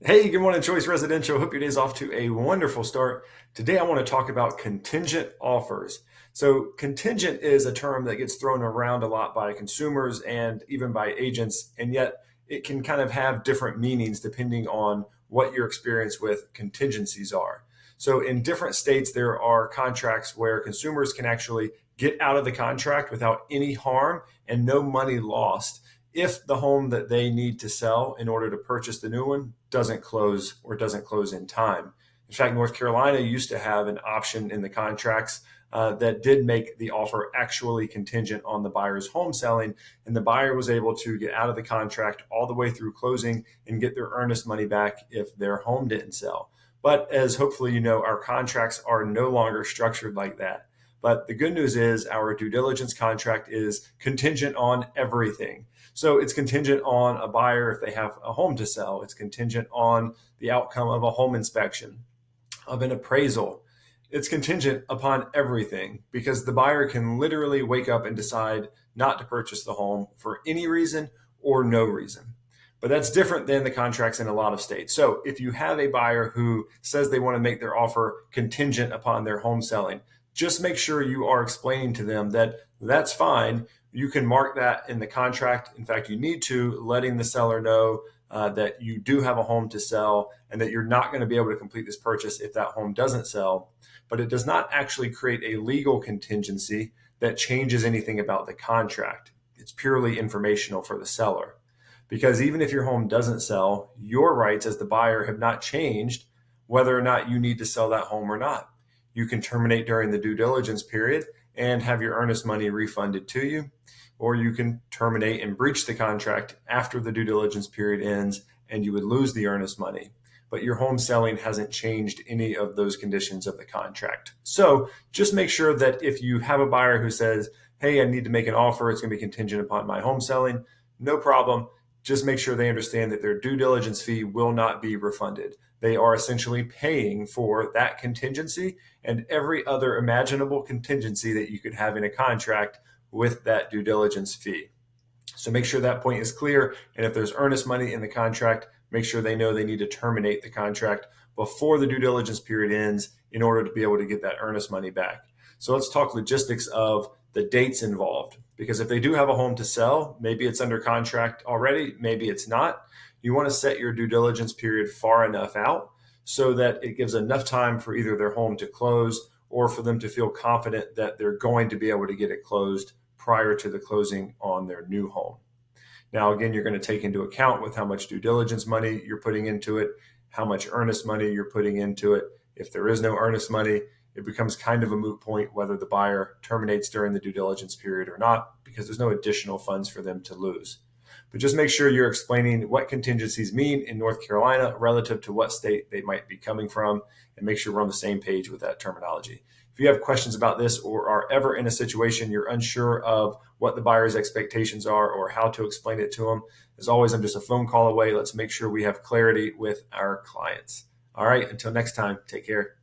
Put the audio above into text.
Hey, good morning, Choice Residential. Hope your day's off to a wonderful start. Today, I want to talk about contingent offers. So, contingent is a term that gets thrown around a lot by consumers and even by agents, and yet it can kind of have different meanings depending on what your experience with contingencies are. So, in different states, there are contracts where consumers can actually get out of the contract without any harm and no money lost if the home that they need to sell in order to purchase the new one doesn't close or doesn't close in time. In fact, North Carolina used to have an option in the contracts that did make the offer actually contingent on the buyer's home selling, and the buyer was able to get out of the contract all the way through closing and get their earnest money back if their home didn't sell. But as hopefully you know, our contracts are no longer structured like that. But the good news is our due diligence contract is contingent on everything. So it's contingent on a buyer if they have a home to sell. It's contingent on the outcome of a home inspection, of an appraisal. It's contingent upon everything because the buyer can literally wake up and decide not to purchase the home for any reason or no reason. But that's different than the contracts in a lot of states. So if you have a buyer who says they want to make their offer contingent upon their home selling, just make sure you are explaining to them that that's fine. You can mark that in the contract. In fact, you need to, letting the seller know that you do have a home to sell and that you're not going to be able to complete this purchase if that home doesn't sell. But it does not actually create a legal contingency that changes anything about the contract. It's purely informational for the seller. Because even if your home doesn't sell, your rights as the buyer have not changed whether or not you need to sell that home or not. You can terminate during the due diligence period and have your earnest money refunded to you, or you can terminate and breach the contract after the due diligence period ends and you would lose the earnest money. But your home selling hasn't changed any of those conditions of the contract. So just make sure that if you have a buyer who says, hey, I need to make an offer, it's going to be contingent upon my home selling, no problem. Just make sure they understand that their due diligence fee will not be refunded. They are essentially paying for that contingency and every other imaginable contingency that you could have in a contract with that due diligence fee. So make sure that point is clear. And if there's earnest money in the contract, make sure they know they need to terminate the contract before the due diligence period ends in order to be able to get that earnest money back. So let's talk logistics of the dates involved. Because if they do have a home to sell, maybe it's under contract already, maybe it's not. You want to set your due diligence period far enough out so that it gives enough time for either their home to close or for them to feel confident that they're going to be able to get it closed prior to the closing on their new home. Now, again, you're going to take into account with how much due diligence money you're putting into it, how much earnest money you're putting into it. If there is no earnest money, it becomes kind of a moot point whether the buyer terminates during the due diligence period or not, because there's no additional funds for them to lose. But just make sure you're explaining what contingencies mean in North Carolina relative to what state they might be coming from, and make sure we're on the same page with that terminology. If you have questions about this or are ever in a situation you're unsure of what the buyer's expectations are or how to explain it to them, as always, I'm just a phone call away. Let's make sure we have clarity with our clients. All right, until next time, take care.